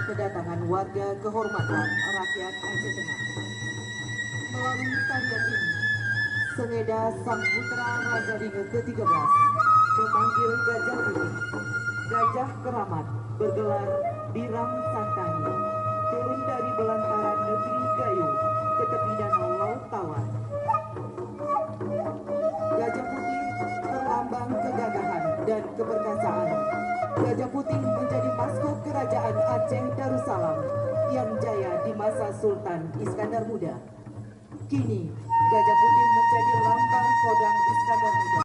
kedatangan warga kehormatan rakyat Aceh Tengah. Melalui tarian ini, Sengeda Sang Putra Raja Dinge ke-13 memanggil Gajah Putih, Gajah Keramat bergelar Birang Santani, turun dari belantaran negeri Gayo ke tepi danau Laut Tawar. Gajah Putih berlambang kegagahan dan keperkasaan. Gajah Putih menjadi maskot kerajaan Aceh Darussalam yang jaya di masa Sultan Iskandar Muda. Kini, Gajah Putih menjadi lambang kodam Iskandar Muda.